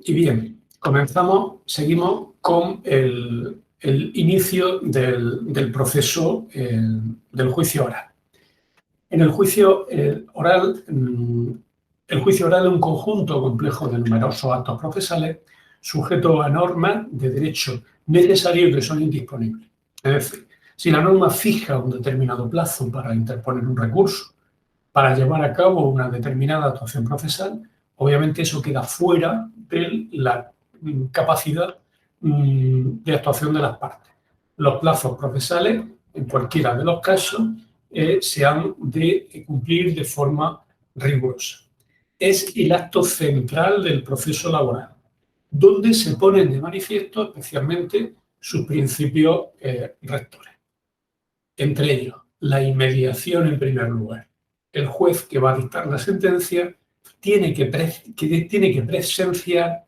Y bien, seguimos con el inicio del proceso del juicio oral. En el juicio oral, el juicio oral es un conjunto complejo de numerosos actos procesales sujetos a normas de derecho necesarios que son indisponibles. Es decir, si la norma fija un determinado plazo para interponer un recurso, para llevar a cabo una determinada actuación procesal, obviamente eso queda fuera de la capacidad de actuación de las partes. Los plazos procesales, en cualquiera de los casos, se han de cumplir de forma rigurosa. Es el acto central del proceso laboral, donde se ponen de manifiesto especialmente sus principios rectores. Entre ellos, la inmediación en primer lugar. El juez que va a dictar la sentencia tiene que presenciar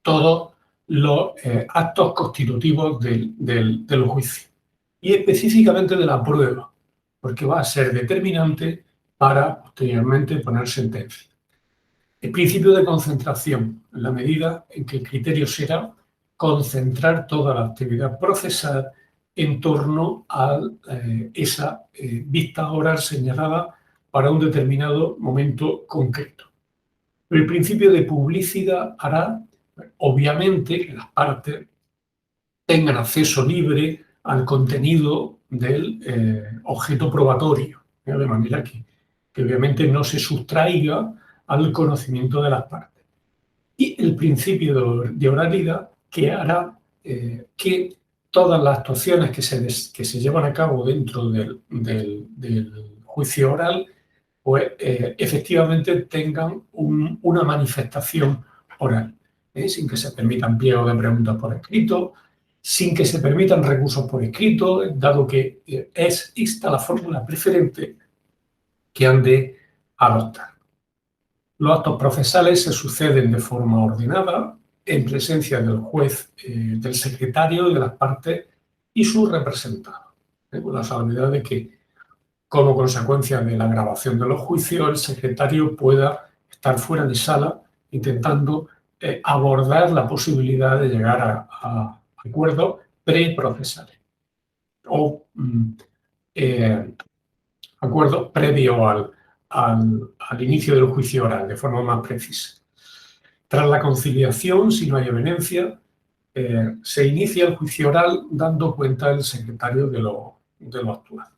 todos los actos constitutivos del juicio y específicamente de la prueba, porque va a ser determinante para posteriormente poner sentencia. El principio de concentración, en la medida en que el criterio será concentrar toda la actividad procesal en torno a esa vista oral señalada para un determinado momento concreto. El principio de publicidad hará, obviamente, que las partes tengan acceso libre al contenido del objeto probatorio, de manera que obviamente no se sustraiga al conocimiento de las partes. Y el principio de oralidad, que hará que todas las actuaciones que se llevan a cabo dentro del juicio oral, pues efectivamente tengan una manifestación oral, sin que se permitan pliegos de preguntas por escrito, sin que se permitan recursos por escrito, dado que es esta la fórmula preferente que han de adoptar. Los actos procesales se suceden de forma ordenada, en presencia del juez, del secretario y de las partes y sus representados, con la salvedad de que, como consecuencia de la grabación de los juicios, el secretario pueda estar fuera de sala intentando abordar la posibilidad de llegar a acuerdos preprocesales o acuerdos previos al inicio del juicio oral, de forma más precisa. Tras la conciliación, si no hay evidencia, se inicia el juicio oral dando cuenta el secretario de lo actuado.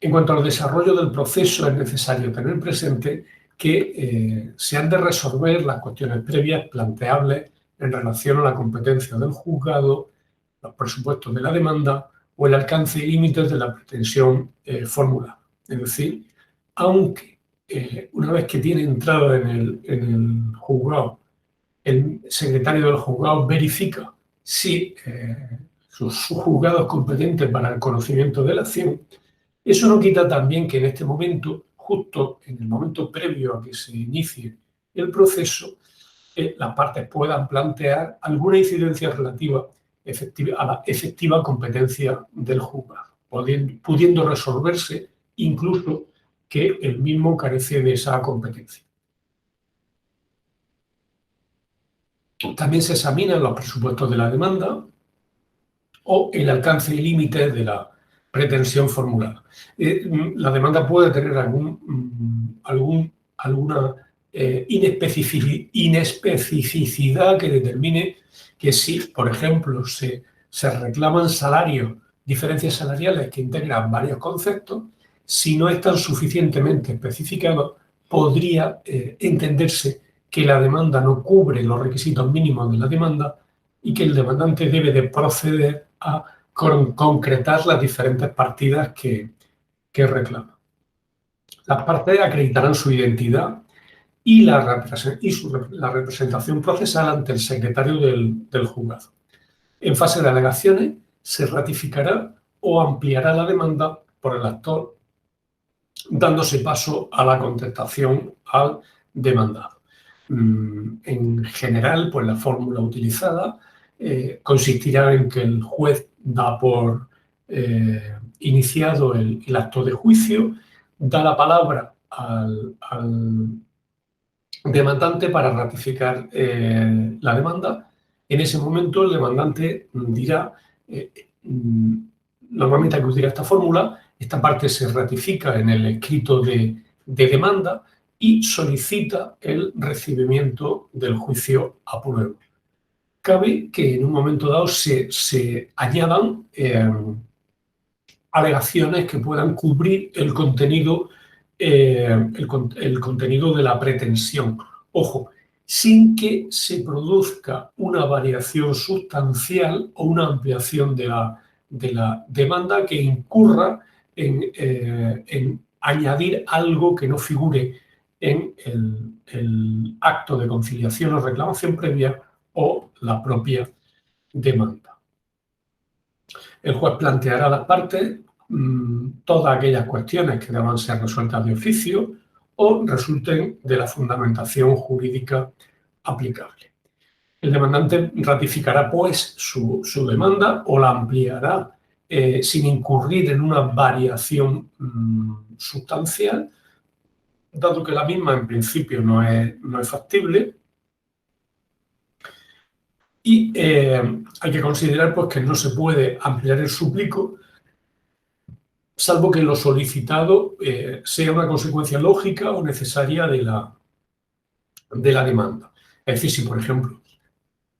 En cuanto al desarrollo del proceso, es necesario tener presente que se han de resolver las cuestiones previas planteables en relación a la competencia del juzgado, los presupuestos de la demanda o el alcance y límites de la pretensión formulada. Es decir, aunque una vez que tiene entrada en el juzgado, el secretario del juzgado verifica si su juzgado es competente para el conocimiento de la acción, eso no quita también que en este momento, justo en el momento previo a que se inicie el proceso, las partes puedan plantear alguna incidencia relativa a la efectiva competencia del juzgado, pudiendo resolverse incluso que el mismo carece de esa competencia. También se examinan los presupuestos de la demanda o el alcance y límites de la pretensión formulada. La demanda puede tener alguna inespecificidad que determine que si, por ejemplo, se reclaman diferencias salariales que integran varios conceptos, si no están suficientemente especificados, podría entenderse que la demanda no cubre los requisitos mínimos de la demanda y que el demandante debe de proceder a concretar las diferentes partidas que reclama. Las partes acreditarán su identidad y la representación procesal ante el secretario del juzgado. En fase de alegaciones se ratificará o ampliará la demanda por el actor, dándose paso a la contestación al demandado. En general, pues la fórmula utilizada consistirá en que el juez da por iniciado el acto de juicio, da la palabra demandante para ratificar la demanda. En ese momento el demandante dirá, normalmente hay que utilizar esta fórmula, esta parte se ratifica en el escrito de demanda y solicita el recibimiento del juicio a prueba. Cabe que en un momento dado se añadan alegaciones que puedan cubrir el contenido, el contenido de la pretensión. Ojo, sin que se produzca una variación sustancial o una ampliación de la demanda que incurra en añadir algo que no figure en el acto de conciliación o reclamación previa o la propia demanda. El juez planteará a las partes todas aquellas cuestiones que deban ser resueltas de oficio o resulten de la fundamentación jurídica aplicable. El demandante ratificará, pues, su demanda o la ampliará sin incurrir en una variación sustancial, dado que la misma en principio no es factible. Y hay que considerar, pues, que no se puede ampliar el suplico salvo que lo solicitado sea una consecuencia lógica o necesaria de la demanda. Es decir, si, por ejemplo,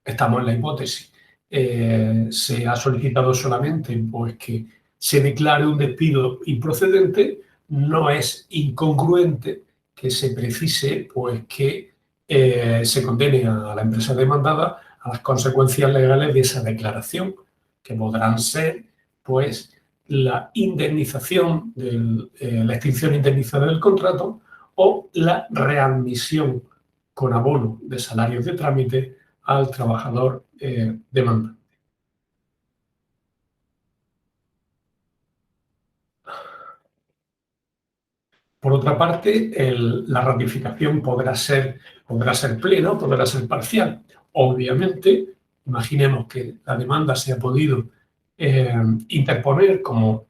estamos en la hipótesis, se ha solicitado solamente pues, que se declare un despido improcedente, no es incongruente que se precise pues, que se condene a la empresa demandada a las consecuencias legales de esa declaración, que podrán ser pues, la indemnización, la extinción indemnizada del contrato o la readmisión con abono de salarios de trámite al trabajador demandante. Por otra parte, la ratificación podrá ser plena o podrá ser parcial. Obviamente, imaginemos que la demanda se ha podido interponer como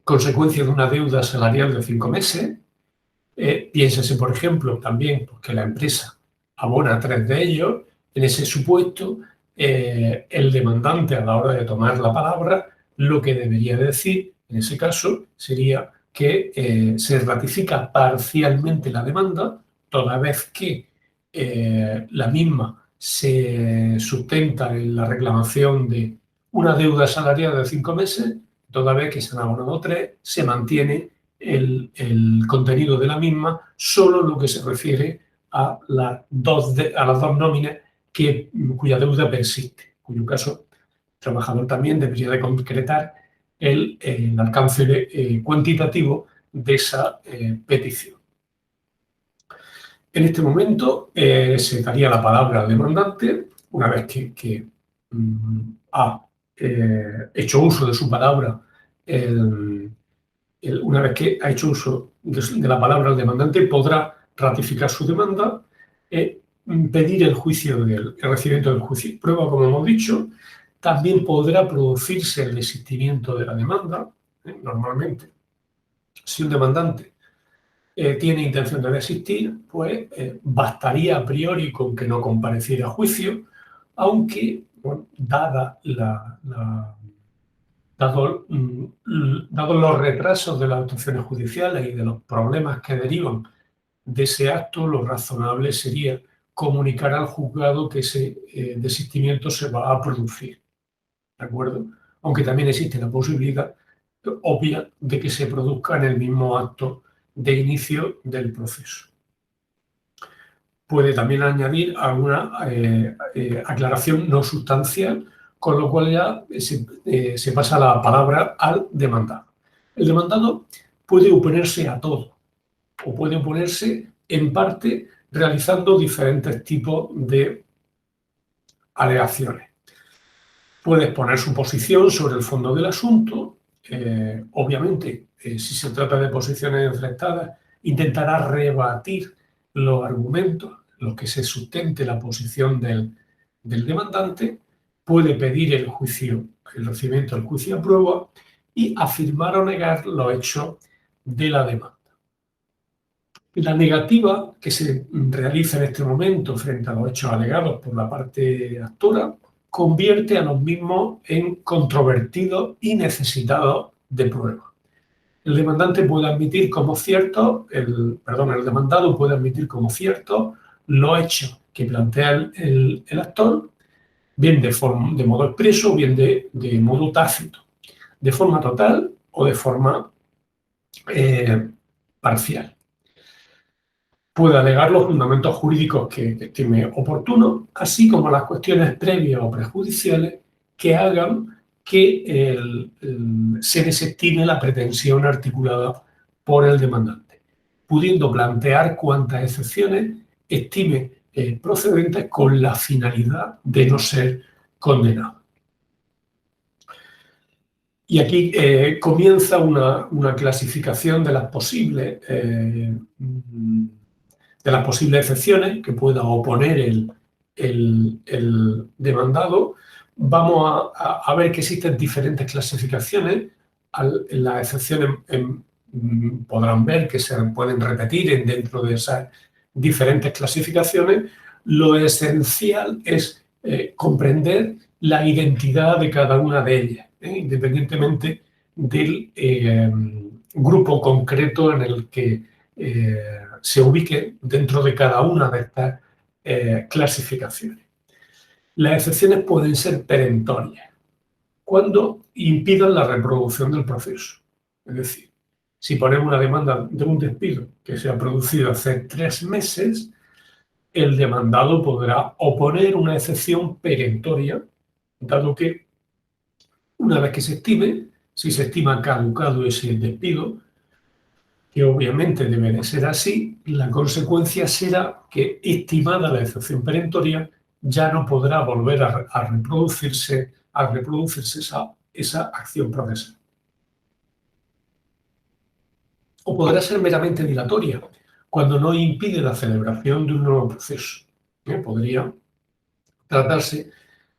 consecuencia de una deuda salarial de 5 meses. Piénsese, por ejemplo, también que la empresa abona 3 de ellos. En ese supuesto, el demandante, a la hora de tomar la palabra, lo que debería decir, en ese caso, sería que se ratifica parcialmente la demanda, toda vez que la misma se sustenta en la reclamación de una deuda salarial de 5 meses, toda vez que se han abonado 3, se mantiene el contenido de la misma, solo lo que se refiere a las dos nóminas cuya deuda persiste, en cuyo caso el trabajador también debería de concretar el alcance cuantitativo de esa petición. En este momento se daría la palabra al demandante, una vez que ha hecho uso de su palabra una vez que ha hecho uso de la palabra el demandante, podrá ratificar su demanda, pedir el recibimiento del juicio y prueba, como hemos dicho. También podrá producirse el desistimiento de la demanda. Normalmente, si un demandante tiene intención de desistir, pues bastaría a priori con que no compareciera a juicio, aunque, bueno, dados los retrasos de las actuaciones judiciales y de los problemas que derivan de ese acto, lo razonable sería comunicar al juzgado que ese desistimiento se va a producir, ¿de acuerdo? Aunque también existe la posibilidad obvia de que se produzca en el mismo acto de inicio del proceso. Puede también añadir alguna aclaración no sustancial, con lo cual ya se pasa la palabra al demandado. El demandado puede oponerse a todo o puede oponerse en parte realizando diferentes tipos de alegaciones. Puede exponer su posición sobre el fondo del asunto. Obviamente, si se trata de posiciones enfrentadas, intentará rebatir los argumentos en los que se sustente la posición del demandante. Puede pedir el recibimiento del juicio a prueba y afirmar o negar los hechos de la demanda. La negativa que se realiza en este momento frente a los hechos alegados por la parte actora convierte a los mismos en controvertidos y necesitados de prueba. El demandante puede admitir como cierto, el demandado puede admitir como cierto los hechos que plantea el actor, bien de modo expreso, bien de modo tácito, de forma total o de forma parcial. Puede alegar los fundamentos jurídicos que estime oportunos, así como las cuestiones previas o prejudiciales que hagan que se desestime la pretensión articulada por el demandante, pudiendo plantear cuantas excepciones estime procedentes con la finalidad de no ser condenado. Y aquí comienza una clasificación de las posibles excepciones que pueda oponer el demandado. Vamos a ver que existen diferentes clasificaciones. Las excepciones podrán ver que se pueden repetir dentro de esas diferentes clasificaciones. Lo esencial es comprender la identidad de cada una de ellas, independientemente del grupo concreto en el que se ubique dentro de cada una de estas clasificaciones. Las excepciones pueden ser perentorias cuando impidan la reproducción del proceso. Es decir, si ponemos una demanda de un despido que se ha producido hace 3 meses, el demandado podrá oponer una excepción perentoria, dado que una vez que se estime, si se estima caducado ese despido, que obviamente debe de ser así, la consecuencia será que, estimada la excepción perentoria, ya no podrá volver a reproducirse esa acción procesal. O podrá ser meramente dilatoria, cuando no impide la celebración de un nuevo proceso. Podría tratarse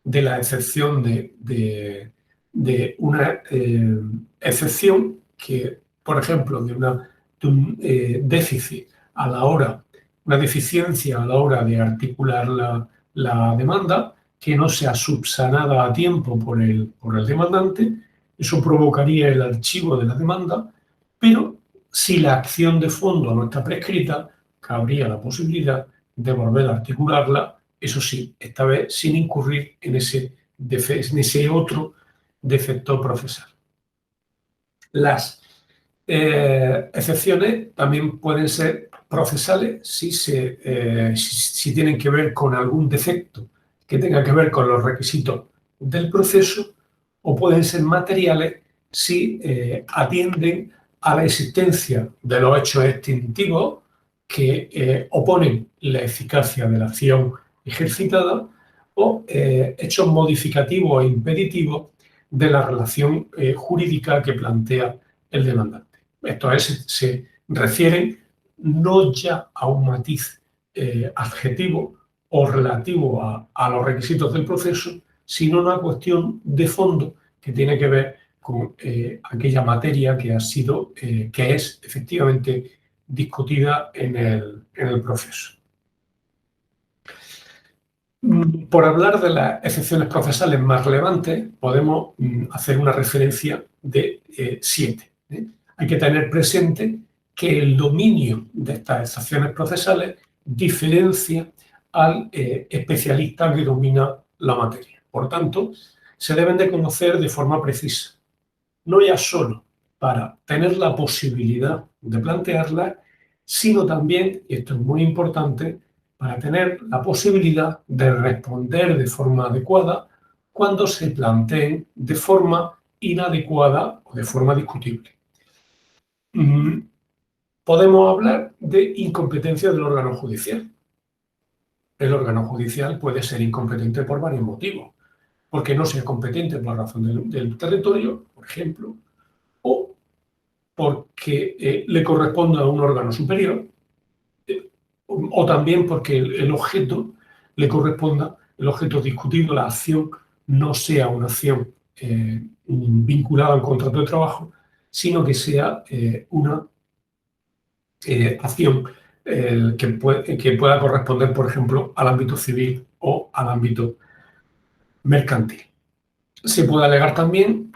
de la excepción de una excepción que, por ejemplo, de un déficit a la hora, una deficiencia a la hora de articular la demanda, que no sea subsanada a tiempo por el demandante. Eso provocaría el archivo de la demanda, pero si la acción de fondo no está prescrita, cabría la posibilidad de volver a articularla, eso sí, esta vez sin incurrir en ese otro defecto procesal. Las excepciones también pueden ser procesales si tienen que ver con algún defecto que tenga que ver con los requisitos del proceso, o pueden ser materiales si atienden a la existencia de los hechos extintivos que oponen la eficacia de la acción ejercitada, o hechos modificativos e impeditivos de la relación jurídica que plantea el demandante. Esto es, se refieren no ya a un matiz adjetivo o relativo a los requisitos del proceso, sino una cuestión de fondo que tiene que ver con aquella materia que es efectivamente discutida en el proceso. Por hablar de las excepciones procesales más relevantes, podemos hacer una referencia de 7. Hay que tener presente que el dominio de estas excepciones procesales diferencia al especialista que domina la materia. Por tanto, se deben de conocer de forma precisa, no ya solo para tener la posibilidad de plantearlas, sino también, y esto es muy importante, para tener la posibilidad de responder de forma adecuada cuando se planteen de forma inadecuada o de forma discutible. Podemos hablar de incompetencia del órgano judicial. El órgano judicial puede ser incompetente por varios motivos, porque no sea competente por razón del territorio, por ejemplo, o porque le corresponda a un órgano superior, o también porque el objeto le corresponda, el objeto discutido, la acción, no sea una acción vinculada al contrato de trabajo, sino que sea una acción que pueda corresponder, por ejemplo, al ámbito civil o al ámbito mercantil. Se puede alegar también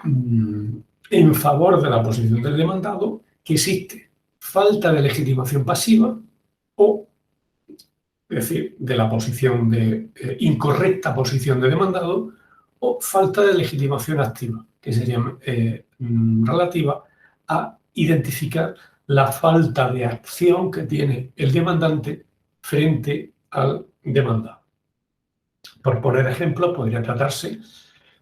en favor de la posición del demandado que existe falta de legitimación pasiva o, es decir, de la posición de incorrecta posición de demandado, o falta de legitimación activa, que sería relativa a identificar la falta de acción que tiene el demandante frente al demandado. Por poner ejemplos, podría tratarse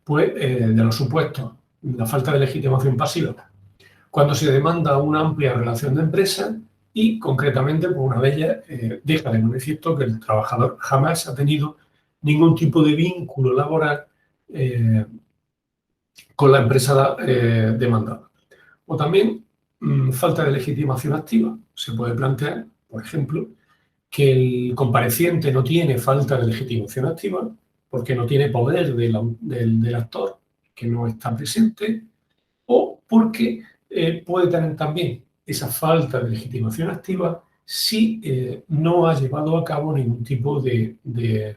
pues, de los supuestos, la falta de legitimación pasiva, cuando se demanda una amplia relación de empresa y, concretamente, por una de ellas deja de manifiesto que el trabajador jamás ha tenido ningún tipo de vínculo laboral con la empresa demandada. O también falta de legitimación activa. Se puede plantear, por ejemplo, que el compareciente no tiene falta de legitimación activa porque no tiene poder del actor que no está presente, o porque puede tener también esa falta de legitimación activa si no ha llevado a cabo ningún tipo de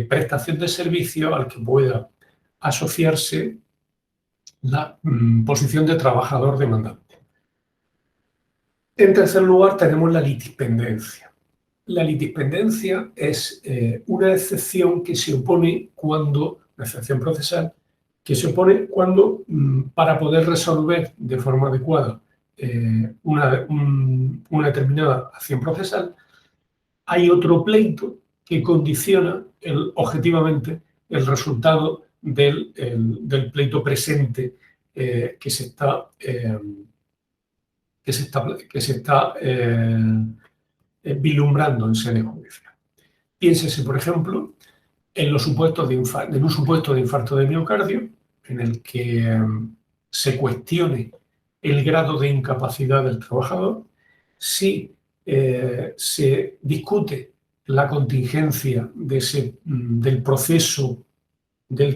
prestación de servicio al que pueda asociarse la posición de trabajador demandante. En tercer lugar, tenemos la litispendencia. La litispendencia es una excepción que se opone cuando, la excepción procesal, que se opone cuando, para poder resolver de forma adecuada una determinada acción procesal, hay otro pleito que condiciona objetivamente el resultado del pleito presente que se está vislumbrando en sede judicial. Piénsese, por ejemplo, en un supuesto de infarto de miocardio, en el que se cuestione el grado de incapacidad del trabajador, si se discute la contingencia del proceso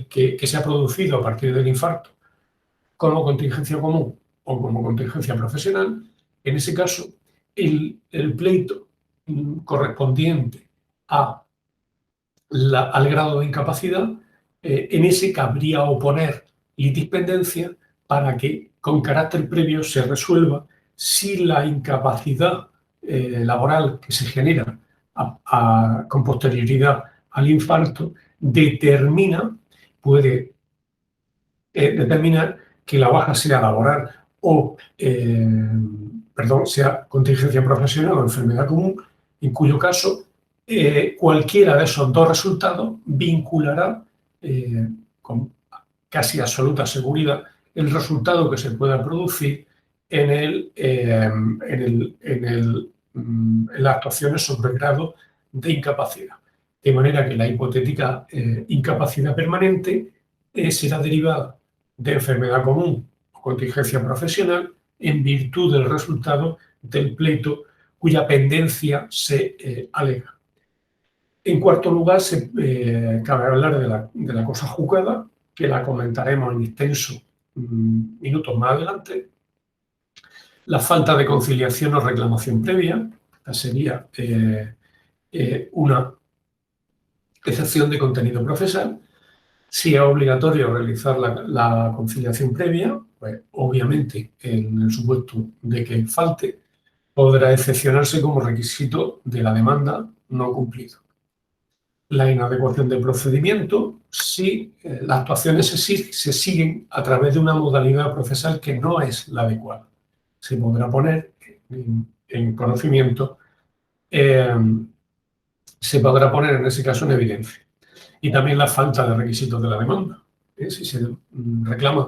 que se ha producido a partir del infarto como contingencia común o como contingencia profesional. En ese caso, el pleito correspondiente al grado de incapacidad, en ese cabría oponer litispendencia para que con carácter previo se resuelva si la incapacidad laboral que se genera con posterioridad al infarto puede determinar que la baja sea laboral o, sea contingencia profesional o enfermedad común, en cuyo caso cualquiera de esos dos resultados vinculará con casi absoluta seguridad el resultado que se pueda producir en las actuaciones sobre grado de incapacidad. De manera que la hipotética incapacidad permanente será derivada de enfermedad común o contingencia profesional en virtud del resultado del pleito cuya pendencia se alega. En cuarto lugar, cabe hablar de la cosa juzgada, que la comentaremos en extenso minutos más adelante. La falta de conciliación o reclamación previa, esta sería una excepción de contenido procesal. Si es obligatorio realizar la conciliación previa, pues obviamente en el supuesto de que falte, podrá excepcionarse como requisito de la demanda no cumplido. La inadecuación del procedimiento si las actuaciones se siguen a través de una modalidad procesal que no es la adecuada. Se podrá poner en conocimiento, se podrá poner en ese caso en evidencia. Y también la falta de requisitos de la demanda. Si se reclaman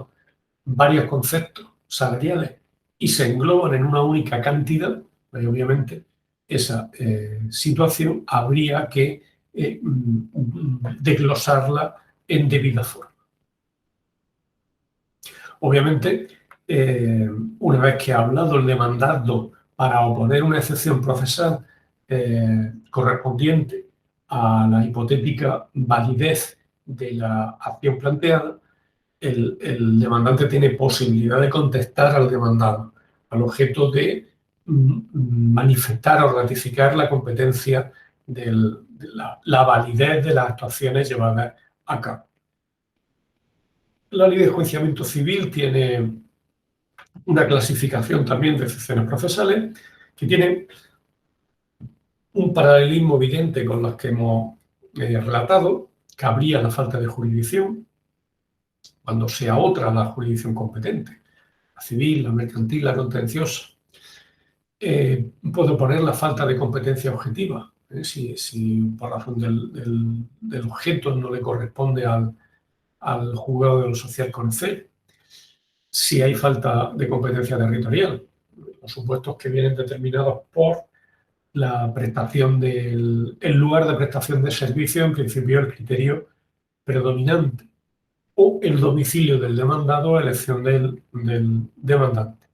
varios conceptos salariales y se engloban en una única cantidad, pues obviamente esa situación habría que desglosarla en debida forma. Obviamente, una vez que ha hablado el demandado para oponer una excepción procesal correspondiente a la hipotética validez de la acción planteada, el demandante tiene posibilidad de contestar al demandado, al objeto de manifestar o ratificar la competencia de la validez de las actuaciones llevadas a cabo. La ley de enjuiciamiento civil tiene una clasificación también de excepciones procesales que tienen un paralelismo evidente con las que hemos relatado. Cabría la falta de jurisdicción cuando sea otra la jurisdicción competente, la civil, la mercantil, la contenciosa. Puedo poner la falta de competencia objetiva, si por razón del objeto no le corresponde al juzgado de lo social conocer. Si hay falta de competencia territorial, los supuestos que vienen determinados por la prestación el lugar de prestación de servicio, en principio el criterio predominante, o el domicilio del demandado a elección del demandante.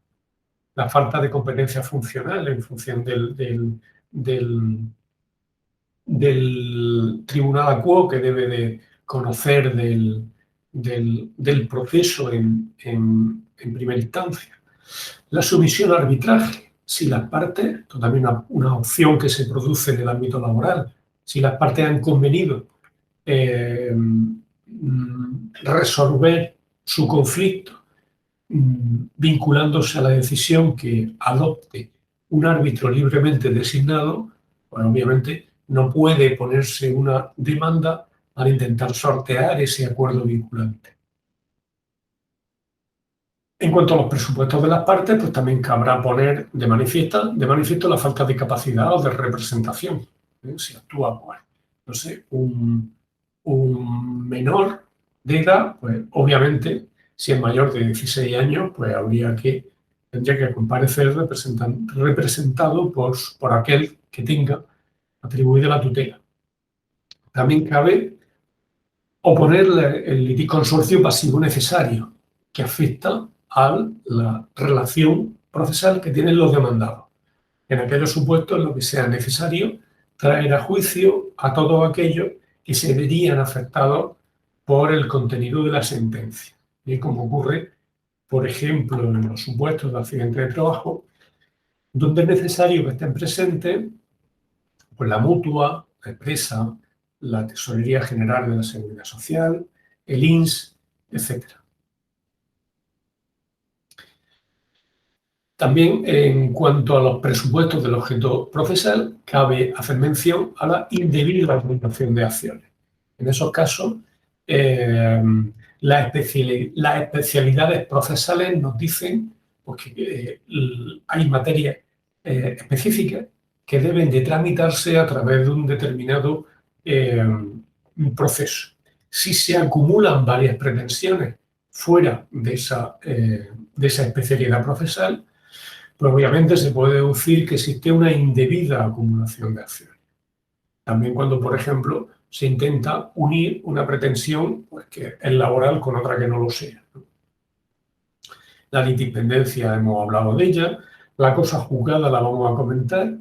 La falta de competencia funcional en función del tribunal a quo que debe de conocer del proceso en primera instancia. La sumisión al arbitraje, si las partes, esto también una opción que se produce en el ámbito laboral, si las partes han convenido resolver su conflicto vinculándose a la decisión que adopte un árbitro libremente designado, pues obviamente no puede ponerse una demanda para intentar sortear ese acuerdo vinculante. En cuanto a los presupuestos de las partes, pues también cabrá poner de manifiesto la falta de capacidad o de representación. Si actúa, pues, no sé, un menor de edad, pues obviamente, si es mayor de 16 años, pues tendría que comparecer representado por aquel que tenga atribuida la tutela. También cabe oponer el litisconsorcio pasivo necesario, que afecta a la relación procesal que tienen los demandados. En aquellos supuestos en los que sea necesario traer a juicio a todos aquellos que se verían afectados por el contenido de la sentencia. Y como ocurre, por ejemplo, en los supuestos de accidente de trabajo, donde es necesario que estén presentes pues, la mutua, la empresa, la Tesorería General de la Seguridad Social, el INS, etc. También, en cuanto a los presupuestos del objeto procesal, cabe hacer mención a la indebida acumulación de acciones. En esos casos, las especialidades procesales nos dicen pues, que hay materias específicas que deben de tramitarse a través de un determinado proceso. Si se acumulan varias pretensiones fuera de esa especialidad procesal, pues obviamente se puede deducir que existe una indebida acumulación de acciones. También cuando, por ejemplo, se intenta unir una pretensión pues, que es laboral con otra que no lo sea. La litispendencia, hemos hablado de ella. La cosa juzgada la vamos a comentar.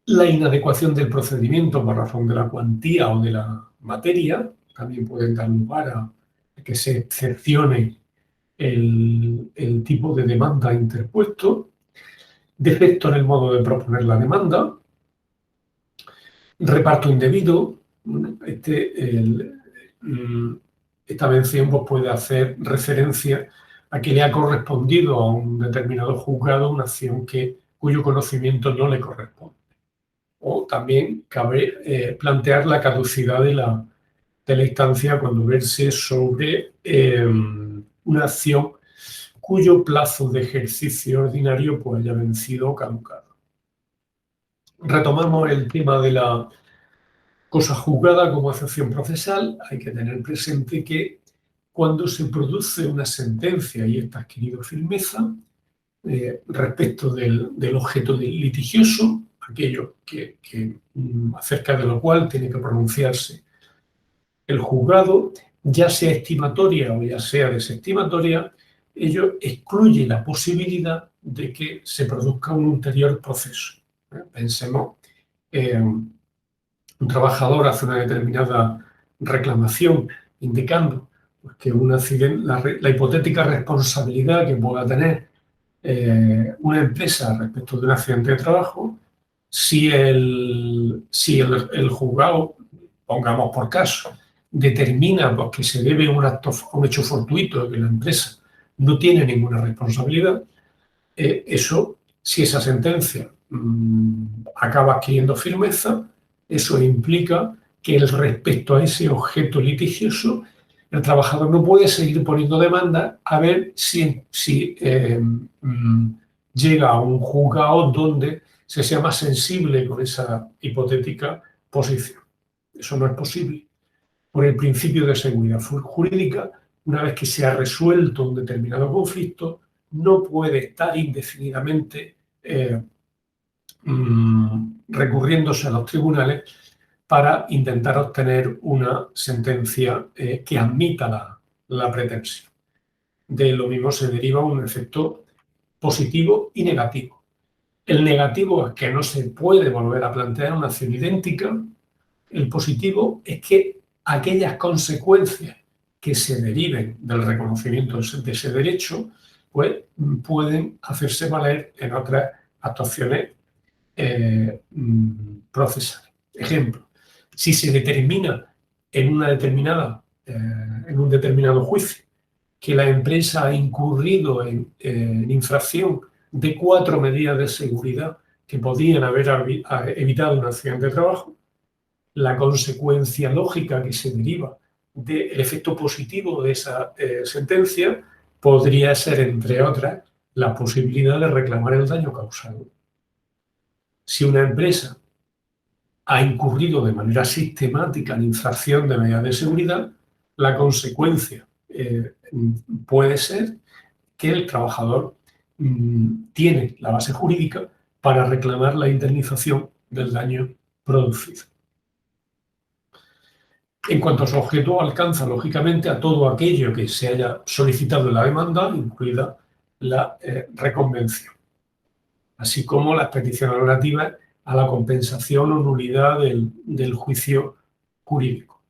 La inadecuación del procedimiento por razón de la cuantía o de la materia también puede dar lugar a que se excepcione el tipo de demanda interpuesto. Defecto en el modo de proponer la demanda. Reparto indebido. Esta mención pues, puede hacer referencia a que le ha correspondido a un determinado juzgado una acción cuyo conocimiento no le corresponde. O también cabe plantear la caducidad de la instancia cuando verse sobre una acción cuyo plazo de ejercicio ordinario pues, haya vencido o caducado. Retomamos el tema de la cosa juzgada como excepción procesal. Hay que tener presente que cuando se produce una sentencia y está adquirido firmeza respecto del objeto litigioso, aquello acerca de lo cual tiene que pronunciarse el juzgado, ya sea estimatoria o ya sea desestimatoria, ello excluye la posibilidad de que se produzca un ulterior proceso. Pensemos, un trabajador hace una determinada reclamación indicando pues, que un accidente, la hipotética responsabilidad que pueda tener una empresa respecto de un accidente de trabajo, si el juzgado, pongamos por caso, determina pues, que se debe a un hecho fortuito de que la empresa no tiene ninguna responsabilidad, eso, si esa sentencia acaba adquiriendo firmeza, eso implica que respecto a ese objeto litigioso, el trabajador no puede seguir poniendo demanda a ver si llega a un juzgado donde se sea más sensible con esa hipotética posición. Eso no es posible. Por el principio de seguridad jurídica, una vez que se ha resuelto un determinado conflicto, no puede estar indefinidamente recurriéndose a los tribunales para intentar obtener una sentencia que admita la pretensión. De lo mismo se deriva un efecto positivo y negativo. El negativo es que no se puede volver a plantear una acción idéntica. El positivo es que aquellas consecuencias que se deriven del reconocimiento de ese derecho, pues pueden hacerse valer en otras actuaciones procesales. Ejemplo, si se determina en un determinado juicio que la empresa ha incurrido en infracción de 4 medidas de seguridad que podían haber evitado un accidente de trabajo, la consecuencia lógica que se deriva del efecto positivo de esa sentencia podría ser, entre otras, la posibilidad de reclamar el daño causado. Si una empresa ha incurrido de manera sistemática en infracción de medidas de seguridad, la consecuencia puede ser que el trabajador tiene la base jurídica para reclamar la indemnización del daño producido. En cuanto a su objeto, alcanza lógicamente a todo aquello que se haya solicitado en la demanda, incluida la reconvención, así como las peticiones relativas a la compensación o nulidad del juicio jurídico.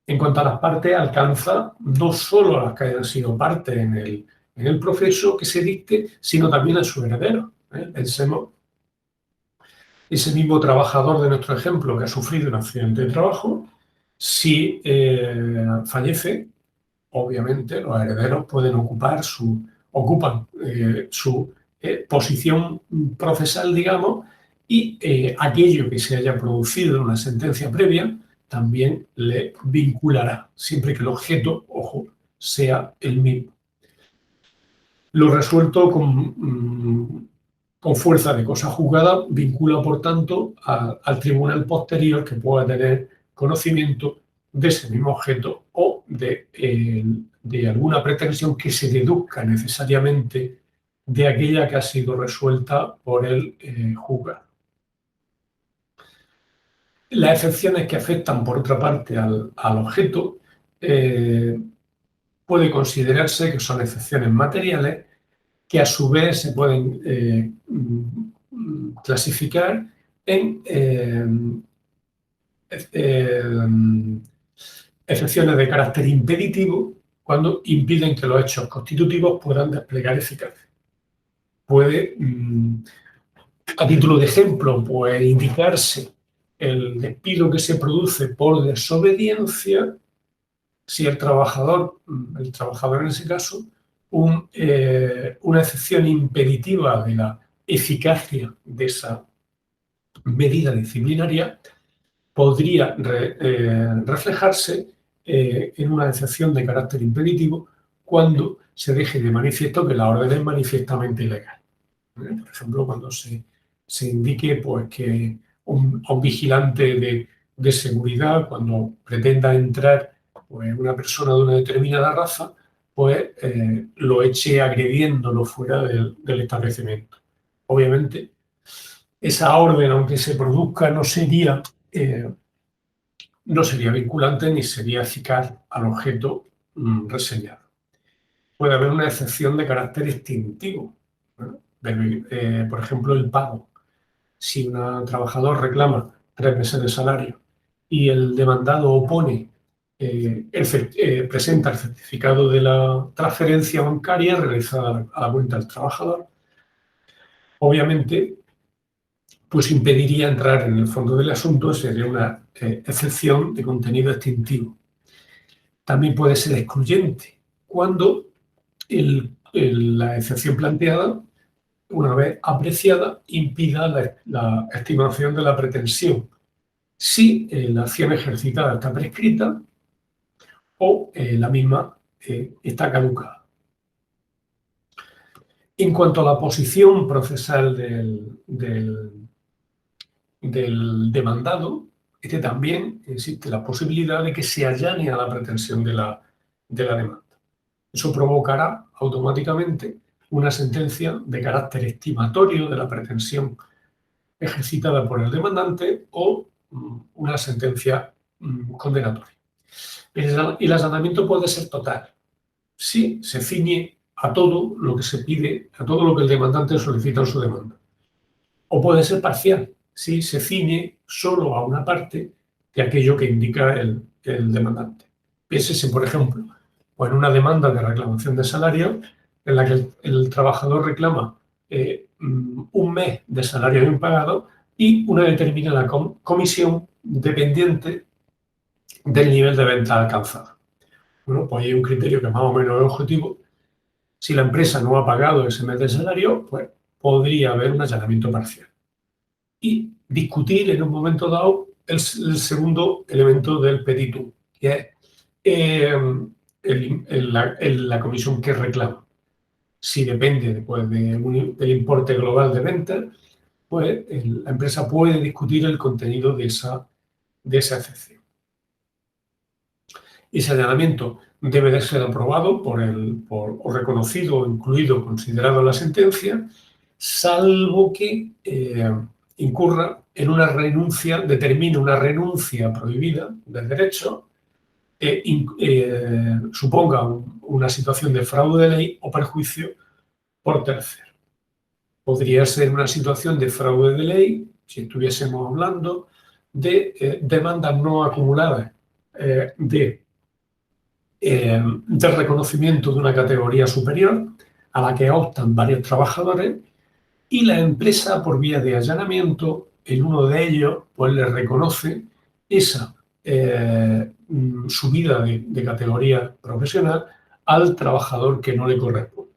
En cuanto a las partes, alcanza no solo a las que hayan sido parte en el proceso que se dicte, sino también a sus herederos. Pensemos, ese mismo trabajador de nuestro ejemplo que ha sufrido un accidente de trabajo, si fallece, obviamente los herederos pueden ocupan su posición procesal, digamos, y aquello que se haya producido en una sentencia previa también le vinculará, siempre que el objeto, ojo, sea el mismo. Lo resuelto con fuerza de cosa juzgada vincula, por tanto, al tribunal posterior que pueda tener conocimiento de ese mismo objeto o de alguna pretensión que se deduzca necesariamente de aquella que ha sido resuelta por el juzgado. Las excepciones que afectan, por otra parte, al objeto puede considerarse que son excepciones materiales que a su vez se pueden clasificar en excepciones de carácter impeditivo cuando impiden que los hechos constitutivos puedan desplegar eficacia. Puede, a título de ejemplo, pues indicarse el despido que se produce por desobediencia si el trabajador en ese caso, una excepción impeditiva de la eficacia de esa medida disciplinaria podría reflejarse en una excepción de carácter impeditivo cuando se deje de manifiesto que la orden es manifiestamente ilegal. Por ejemplo, cuando se indique pues, que a un vigilante de seguridad, cuando pretenda entrar pues, una persona de una determinada raza, pues lo eche agrediéndolo fuera del establecimiento. Obviamente, esa orden, aunque se produzca, no sería vinculante ni sería eficaz al objeto reseñado. Puede haber una excepción de carácter extintivo, ¿no? Por ejemplo, el pago. Si un trabajador reclama 3 meses de salario y el demandado presenta el certificado de la transferencia bancaria realizada a la cuenta del trabajador, obviamente, pues impediría entrar en el fondo del asunto, sería una excepción de contenido extintivo. También puede ser excluyente cuando la excepción planteada, una vez apreciada, impida la estimación de la pretensión si la acción ejercitada está prescrita o la misma está caducada. En cuanto a la posición procesal del demandado, también existe la posibilidad de que se allane a la pretensión de la demanda. Eso provocará automáticamente una sentencia de carácter estimatorio de la pretensión ejercitada por el demandante o una sentencia condenatoria. El allanamiento puede ser total si se ciñe a todo lo que se pide, a todo lo que el demandante solicita en su demanda. O puede ser parcial si se ciñe solo a una parte de aquello que indica el demandante. Piénsese, por ejemplo, o en una demanda de reclamación de salario en la que el trabajador reclama un mes de salario impagado y una determinada comisión dependiente del nivel de venta alcanzado. Bueno, pues hay un criterio que más o menos es objetivo. Si la empresa no ha pagado ese mes de salario, pues podría haber un allanamiento parcial. Y discutir en un momento dado el segundo elemento del petitum, que es la comisión que reclama. Si depende del importe global de ventas, pues la empresa puede discutir el contenido de esa excepción. Ese allanamiento debe de ser aprobado o reconocido o incluido, considerado en la sentencia, salvo que incurra en una renuncia, determine una renuncia prohibida del derecho, suponga una situación de fraude de ley o perjuicio por tercero. Podría ser una situación de fraude de ley si estuviésemos hablando de demandas no acumuladas del reconocimiento de una categoría superior a la que optan varios trabajadores y la empresa, por vía de allanamiento, en uno de ellos, pues le reconoce esa subida de categoría profesional al trabajador que no le corresponde.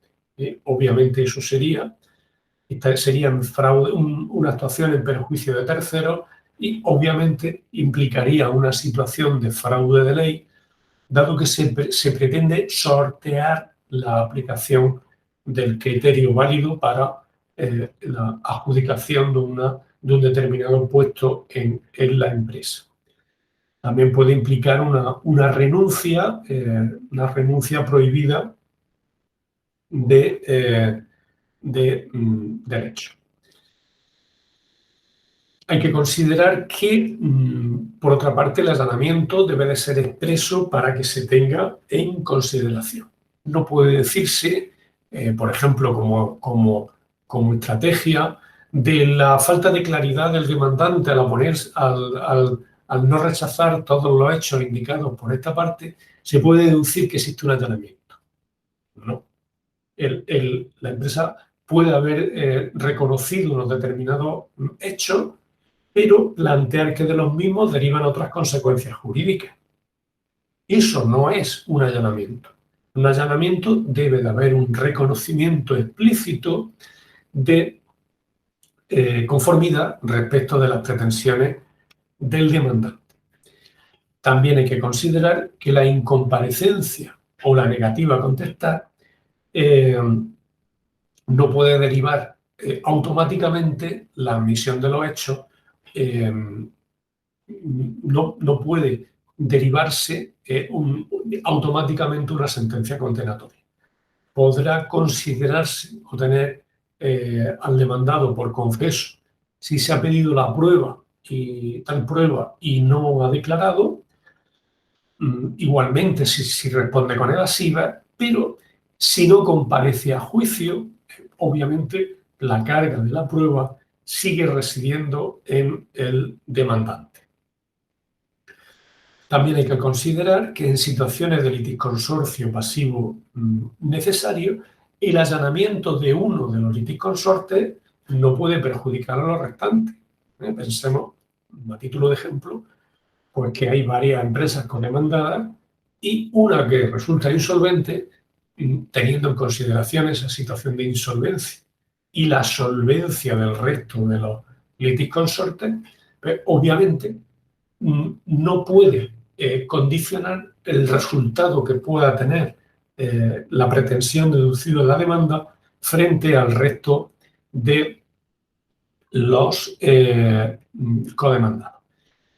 Obviamente eso sería una actuación en perjuicio de terceros y obviamente implicaría una situación de fraude de ley, dado que se pretende sortear la aplicación del criterio válido para la adjudicación de un determinado puesto en la empresa. También puede implicar una renuncia prohibida de derecho. Hay que considerar que, por otra parte, el allanamiento debe de ser expreso para que se tenga en consideración. No puede decirse, por ejemplo, como estrategia de la falta de claridad del demandante al no rechazar todos los hechos indicados por esta parte, se puede deducir que existe un allanamiento. No. La empresa puede haber reconocido unos determinados hechos, pero plantear que de los mismos derivan otras consecuencias jurídicas. Eso no es un allanamiento. En un allanamiento debe de haber un reconocimiento explícito de conformidad respecto de las pretensiones del demandante. También hay que considerar que la incomparecencia o la negativa a contestar no puede derivar automáticamente la admisión de los hechos, no puede derivarse automáticamente una sentencia condenatoria. Podrá considerarse o tener al demandado por confeso si se ha pedido la prueba y tal prueba y no ha declarado, igualmente si responde con evasiva, pero si no comparece a juicio, obviamente la carga de la prueba sigue residiendo en el demandante. También hay que considerar que en situaciones de litisconsorcio pasivo necesario, el allanamiento de uno de los litisconsortes no puede perjudicar a los restantes. Pensemos, a título de ejemplo, pues que hay varias empresas codemandadas y una que resulta insolvente, teniendo en consideración esa situación de insolvencia y la solvencia del resto de los litisconsortes, pues obviamente no puede condicionar el resultado que pueda tener la pretensión deducida de la demanda frente al resto de los codemandados.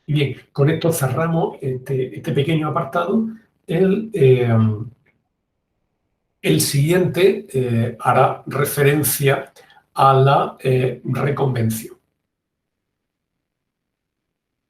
Y bien, con esto cerramos este pequeño apartado. El siguiente hará referencia a la reconvención.